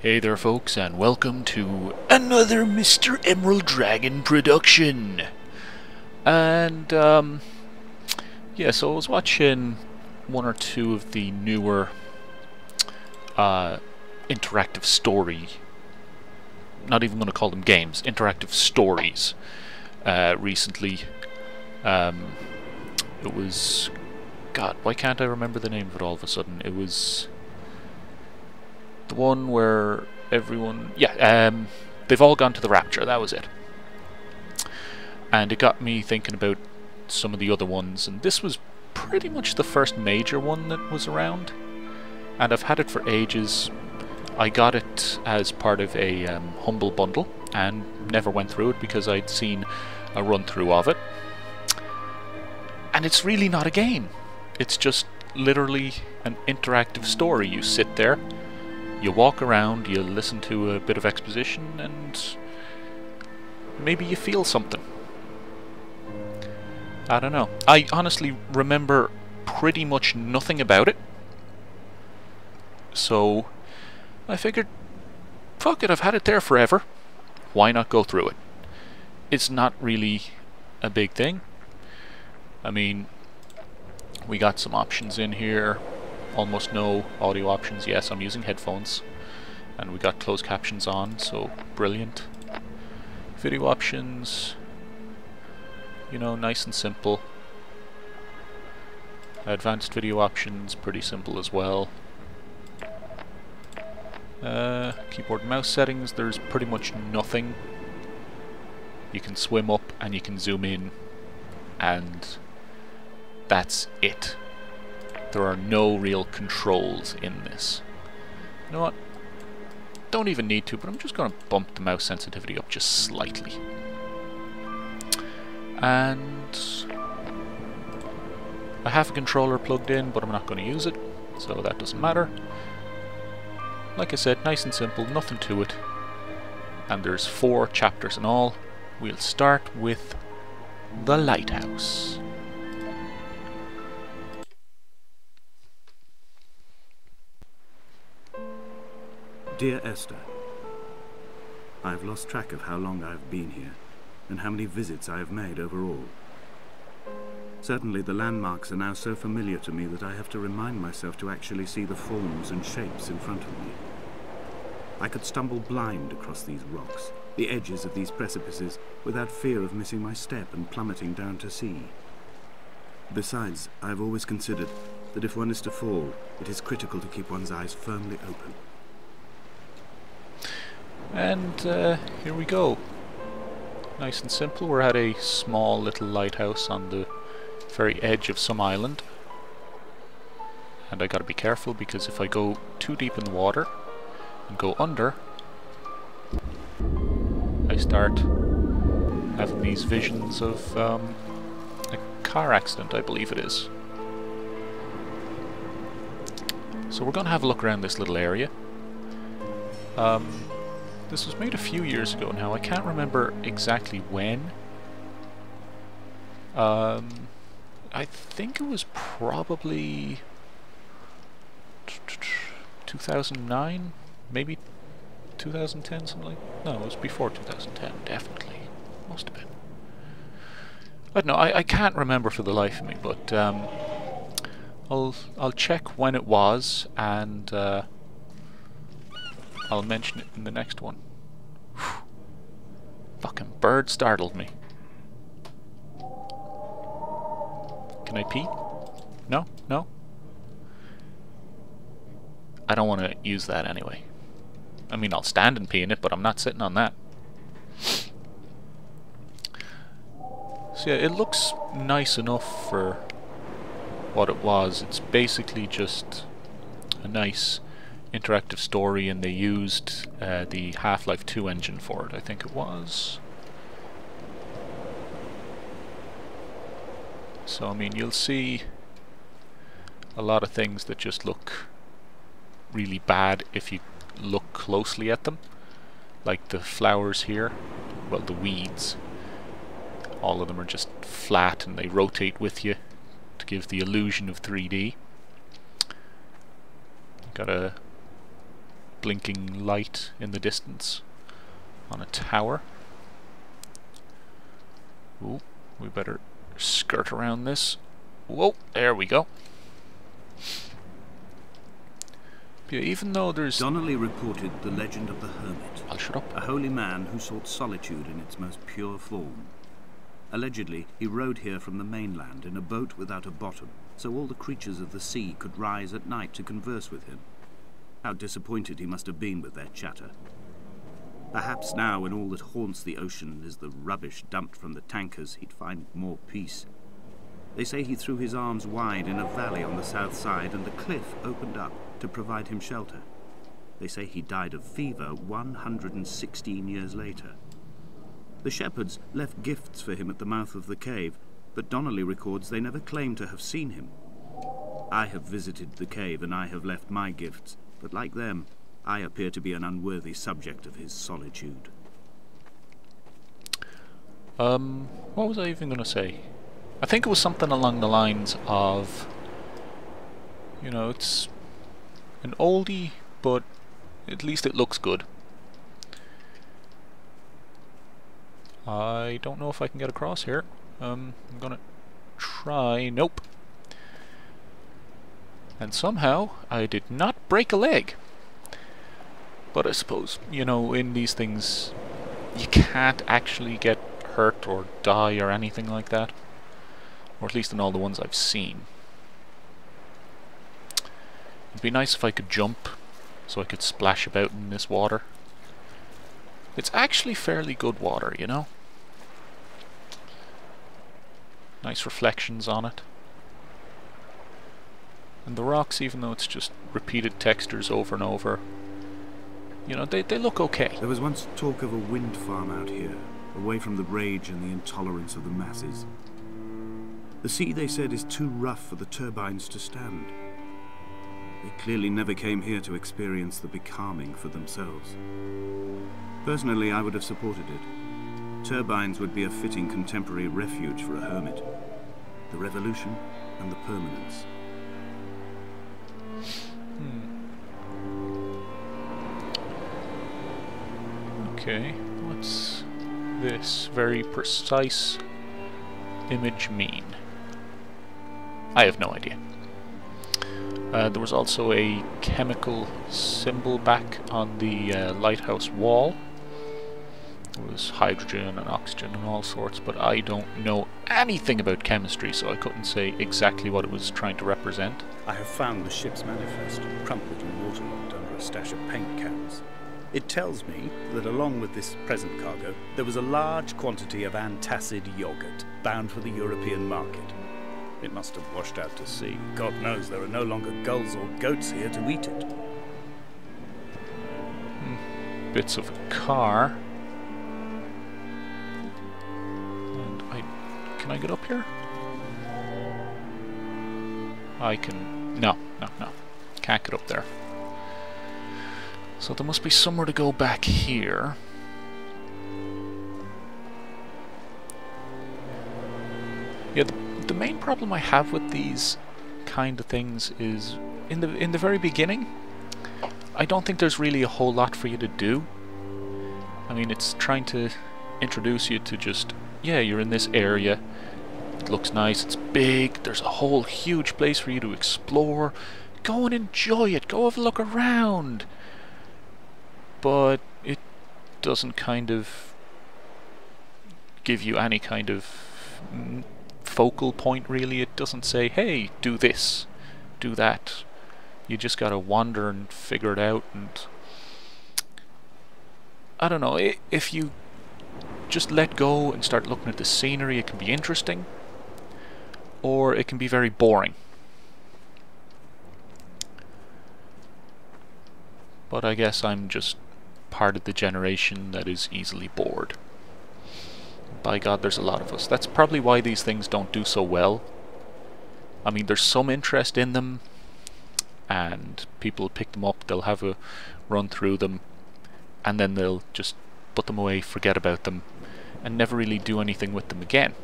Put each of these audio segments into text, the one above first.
Hey there folks, and welcome to another Mr. Emerald Dragon production. And yeah, so I was watching one or two of the newer interactive story, not even going to call them games, interactive stories recently. It was, God, why can't I remember the name of it all of a sudden? It was the one where everyone, they've all gone to the Rapture, that was it. And it got me thinking about some of the other ones, and this was pretty much the first major one that was around. And I've had it for ages. I got it as part of a Humble bundle, and never went through it because I'd seen a run-through of it. And it's really not a game. It's just literally an interactive story. You sit there, you walk around, you listen to a bit of exposition, and maybe you feel something. I don't know. I honestly remember pretty much nothing about it. So I figured, fuck it, I've had it there forever. Why not go through it? It's not really a big thing. I mean, we got some options in here. Almost no audio options. Yes, I'm using headphones. And we got closed captions on, so brilliant. Video options, you know, nice and simple. Advanced video options, pretty simple as well. Keyboard and mouse settings, there's pretty much nothing. You can swim up and you can zoom in, and that's it. There are no real controls in this. You know what? Don't even need to, but I'm just going to bump the mouse sensitivity up just slightly. And I have a controller plugged in, but I'm not going to use it, so that doesn't matter. Like I said, nice and simple, nothing to it. And there's 4 chapters in all. We'll start with the Lighthouse. Dear Esther, I have lost track of how long I have been here, and how many visits I have made overall. Certainly the landmarks are now so familiar to me that I have to remind myself to actually see the forms and shapes in front of me. I could stumble blind across these rocks, the edges of these precipices, without fear of missing my step and plummeting down to sea. Besides, I have always considered that if one is to fall, it is critical to keep one's eyes firmly open. And here we go. Nice and simple. We're at a small little lighthouse on the very edge of some island. And I gotta be careful, because if I go too deep in the water and go under, I start having these visions of a car accident, I believe it is. So we're gonna have a look around this little area. This was made a few years ago now. I can't remember exactly when. I think it was probably 2009, maybe 2010, something like that. No, it was before 2010, definitely. Must have been. I don't know, I can't remember for the life of me, but I'll check when it was, and I'll mention it in the next one. Whew. Fucking bird startled me. Can I pee? No? No? I don't want to use that anyway. I mean, I'll stand and pee in it, but I'm not sitting on that. So yeah, it looks nice enough for what it was. It's basically just a nice interactive story, and they used the Half-Life 2 engine for it, I think it was. So I mean, you'll see a lot of things that just look really bad if you look closely at them, like the flowers here, well, the weeds. All of them are just flat and they rotate with you to give the illusion of 3D. Got a blinking light in the distance on a tower. Ooh, we better skirt around this. Whoa, there we go. Yeah, even though there's... Donnelly reported the legend of the hermit. I'll shut up. A holy man who sought solitude in its most pure form. Allegedly, he rode here from the mainland in a boat without a bottom, so all the creatures of the sea could rise at night to converse with him. How disappointed he must have been with their chatter. Perhaps now, when all that haunts the ocean is the rubbish dumped from the tankers, he'd find more peace. They say he threw his arms wide in a valley on the south side, and the cliff opened up to provide him shelter. They say he died of fever 116 years later. The shepherds left gifts for him at the mouth of the cave, but Donnelly records they never claimed to have seen him. I have visited the cave and I have left my gifts, but like them, I appear to be an unworthy subject of his solitude. What was I even going to say? I think it was something along the lines of, you know, it's an oldie, but at least it looks good. I don't know if I can get across here. I'm gonna try. Nope. And somehow I did not break a leg. But I suppose, you know, in these things you can't actually get hurt or die or anything like that. Or at least in all the ones I've seen. It'd be nice if I could jump so I could splash about in this water. It's actually fairly good water, you know. Nice reflections on it. And the rocks, even though it's just repeated textures over and over, you know, they look okay. There was once talk of a wind farm out here, away from the rage and the intolerance of the masses. The sea, they said, is too rough for the turbines to stand. They clearly never came here to experience the becalming for themselves. Personally, I would have supported it. Turbines would be a fitting contemporary refuge for a hermit. The revolution and the permanence. Okay, what's this very precise image mean? I have no idea. There was also a chemical symbol back on the lighthouse wall. It was hydrogen and oxygen and all sorts, but I don't know anything about chemistry, so I couldn't say exactly what it was trying to represent. I have found the ship's manifest, crumpled and waterlogged under a stash of paint cans. It tells me that along with this present cargo, there was a large quantity of antacid yogurt bound for the European market. It must have washed out to sea. God knows there are no longer gulls or goats here to eat it. Bits of a car. And can I get up here? I can... No. Can't get up there. So there must be somewhere to go back here. Yeah, the main problem I have with these kind of things is in the very beginning, I don't think there's really a whole lot for you to do. I mean, it's trying to introduce you to just, yeah, you're in this area, it looks nice, it's big, there's a whole huge place for you to explore, go and enjoy it, go have a look around. But it doesn't kind of give you any kind of focal point, really. It doesn't say, hey, do this, do that. You just gotta wander and figure it out, and I don't know, if you just let go and start looking at the scenery, it can be interesting, or it can be very boring. But I guess I'm just part of the generation that is easily bored. By God, there's a lot of us. That's probably why these things don't do so well. I mean, there's some interest in them, and people pick them up, they'll have a run through them, and then they'll just put them away, forget about them, and never really do anything with them again.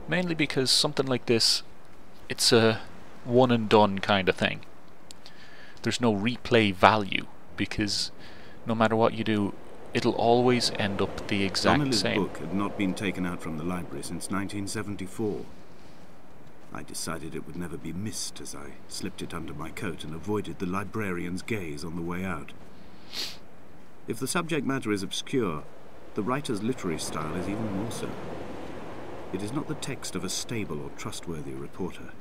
Mainly because something like this, it's a one and done kind of thing. there's no replay value, because no matter what you do, it'll always end up the exact Donnelly's same. book had not been taken out from the library since 1974. I decided it would never be missed as I slipped it under my coat and avoided the librarian's gaze on the way out. If the subject matter is obscure, the writer's literary style is even more so. It is not the text of a stable or trustworthy reporter.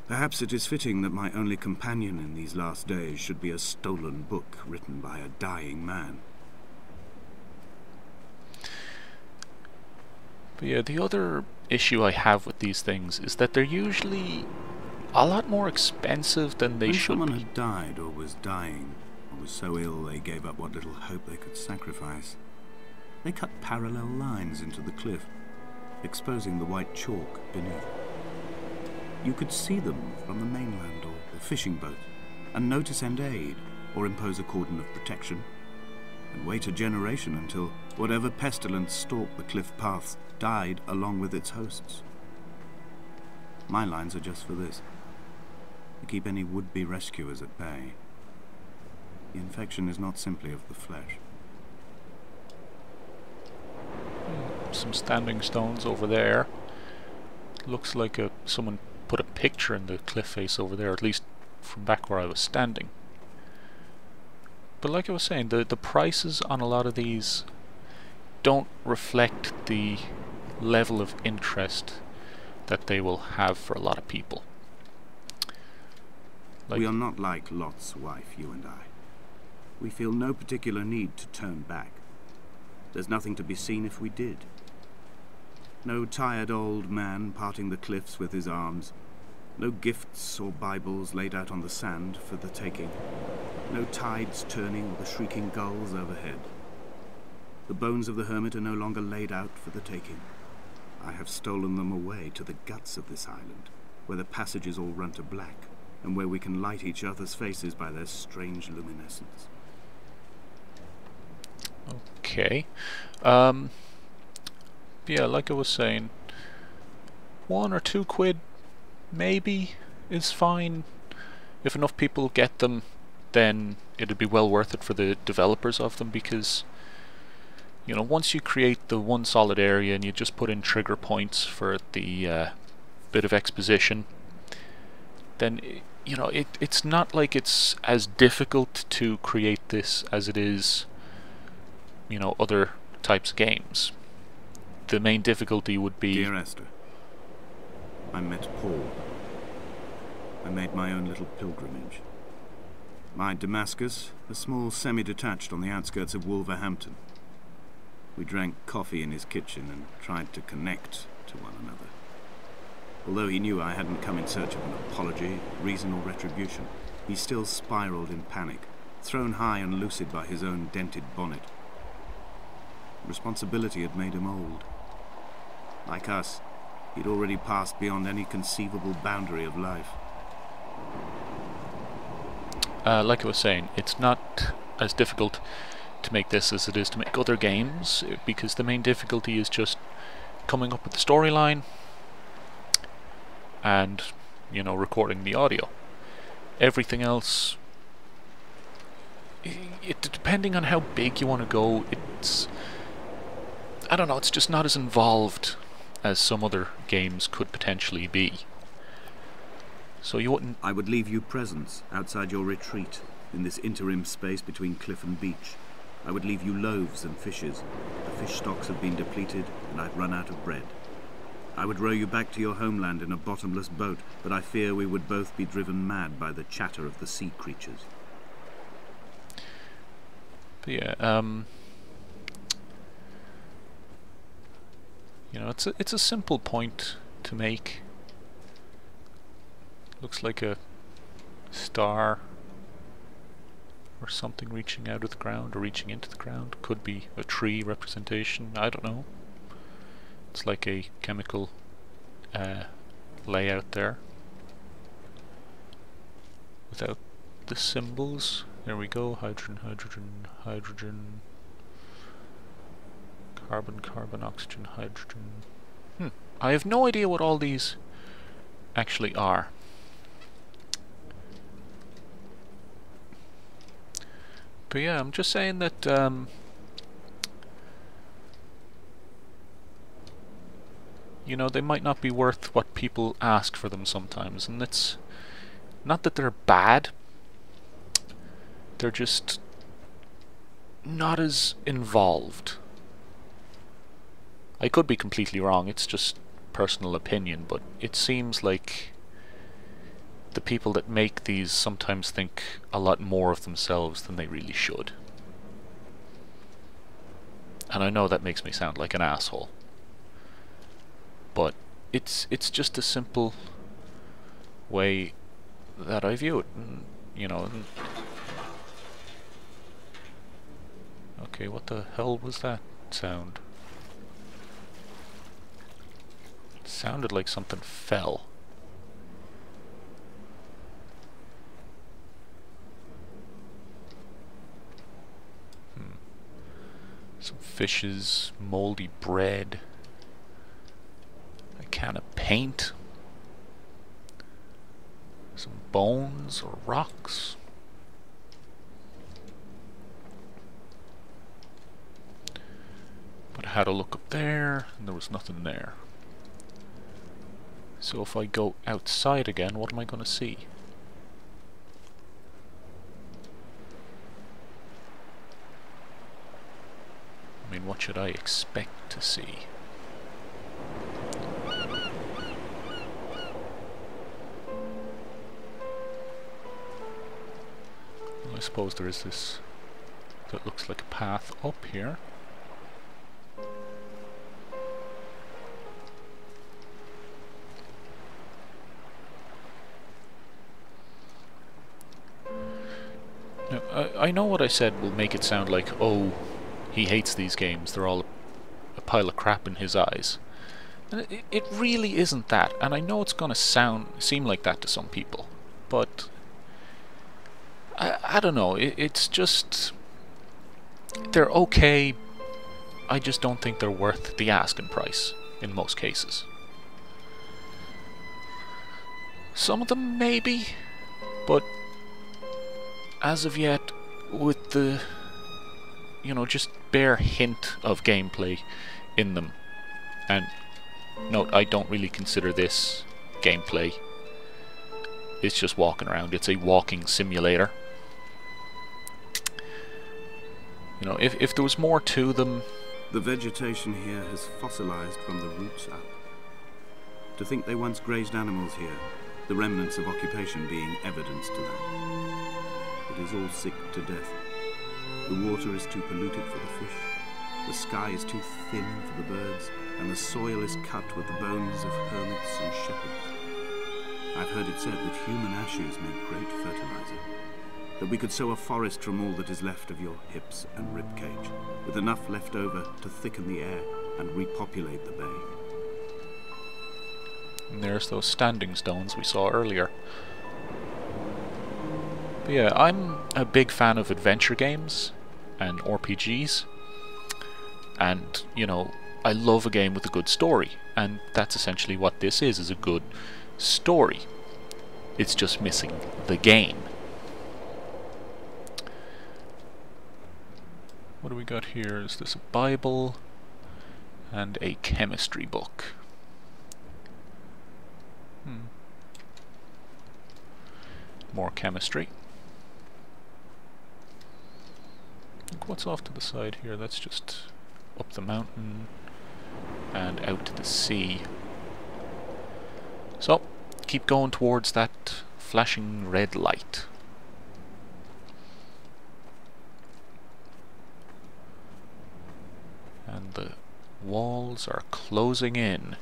Perhaps it is fitting that my only companion in these last days should be a stolen book written by a dying man. But yeah, the other issue I have with these things is that they're usually a lot more expensive than they should be. When someone had died or was dying, or was so ill they gave up what little hope they could sacrifice, they cut parallel lines into the cliff, exposing the white chalk beneath. You could see them from the mainland or the fishing boat, and know to send aid or impose a cordon of protection, and wait a generation until whatever pestilence stalked the cliff paths died along with its hosts. My lines are just for this, to keep any would-be rescuers at bay. The infection is not simply of the flesh. Some standing stones over there. Looks like someone put a picture in the cliff face over there, at least from back where I was standing. But like I was saying, the prices on a lot of these don't reflect the level of interest that they will have for a lot of people. We are not like Lot's wife, you and I. We feel no particular need to turn back. There's nothing to be seen if we did. No tired old man parting the cliffs with his arms. No gifts or Bibles laid out on the sand for the taking. No tides turning or the shrieking gulls overhead. The bones of the hermit are no longer laid out for the taking. I have stolen them away to the guts of this island, where the passages all run to black, and where we can light each other's faces by their strange luminescence. Okay. Yeah, like I was saying, 1 or 2 quid maybe is fine. If enough people get them, then it'd be well worth it for the developers of them, because you know, once you create the one solid area and you just put in trigger points for the bit of exposition, then you know, it's not like it's as difficult to create this as it is, you know, other types of games. The main difficulty would be... Dear Esther, I met Paul. I made my own little pilgrimage. My Damascus, a small semi-detached on the outskirts of Wolverhampton. We drank coffee in his kitchen and tried to connect to one another. Although he knew I hadn't come in search of an apology, reason or retribution, he still spiraled in panic, thrown high and lucid by his own dented bonnet. Responsibility had made him old. Like us, he'd already passed beyond any conceivable boundary of life. Like I was saying, it's not as difficult to make this as it is to make other games, because the main difficulty is just coming up with the storyline and, you know, recording the audio. Everything else, depending on how big you want to go, I don't know, it's just not as involved as some other games could potentially be. So you wouldn't... I would leave you presents outside your retreat, in this interim space between cliff and beach. I would leave you loaves and fishes. The fish stocks have been depleted, and I've run out of bread. I would row you back to your homeland in a bottomless boat, but I fear we would both be driven mad by the chatter of the sea creatures. But yeah, you know, it's a simple point to make. Looks like a star or something reaching out of the ground or reaching into the ground. Could be a tree representation, I don't know. It's like a chemical layout there without the symbols. There we go, hydrogen, hydrogen, hydrogen, carbon, carbon, oxygen, hydrogen. I have no idea what all these actually are. But yeah, I'm just saying that you know, they might not be worth what people ask for them sometimes, and it's not that they're bad, they're just not as involved. I could be completely wrong, it's just personal opinion, but it seems like the people that make these sometimes think a lot more of themselves than they really should. And I know that makes me sound like an asshole, but it's just a simple way that I view it, and, you know. Okay, what the hell was that sound? It sounded like something fell. Some fishes, moldy bread, a can of paint, some bones or rocks. But I had a look up there and there was nothing there. So if I go outside again, what am I going to see? I mean, what should I expect to see? Well, I suppose there is this that looks like a path up here. Now, I know what I said will make it sound like, oh, he hates these games, they're all a pile of crap in his eyes. And it really isn't that, and I know it's gonna seem like that to some people, but I don't know, it's just, they're okay, I just don't think they're worth the asking price in most cases. Some of them maybe, but as of yet, with the, you know, just bare hint of gameplay in them, and note, I don't really consider this gameplay, it's just walking around, it's a walking simulator. You know, if there was more to them... The vegetation here has fossilized from the roots up. To think they once grazed animals here, the remnants of occupation being evidence to that. It is all sick to death. The water is too polluted for the fish, the sky is too thin for the birds, and the soil is cut with the bones of hermits and shepherds. I've heard it said that human ashes make great fertilizer, that we could sow a forest from all that is left of your hips and ribcage, with enough left over to thicken the air and repopulate the bay. And there's those standing stones we saw earlier. But yeah, I'm a big fan of adventure games and RPGs, and you know, I love a game with a good story, and that's essentially what this is a good story. It's just missing the game. What do we got here? Is this a Bible and a chemistry book? More chemistry. Look what's off to the side here. That's just up the mountain and out to the sea. So, keep going towards that flashing red light. And the walls are closing in.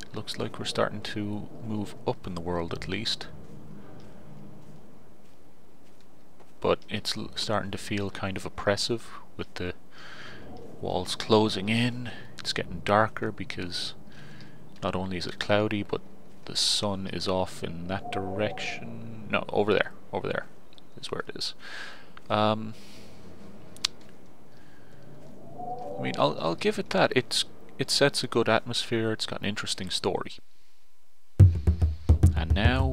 It looks like we're starting to move up in the world at least. But it's starting to feel kind of oppressive with the walls closing in. It's getting darker because not only is it cloudy, but the sun is off in that direction. No, over there. Over there is where it is. I mean, I'll give it that. It sets a good atmosphere. It's got an interesting story. And now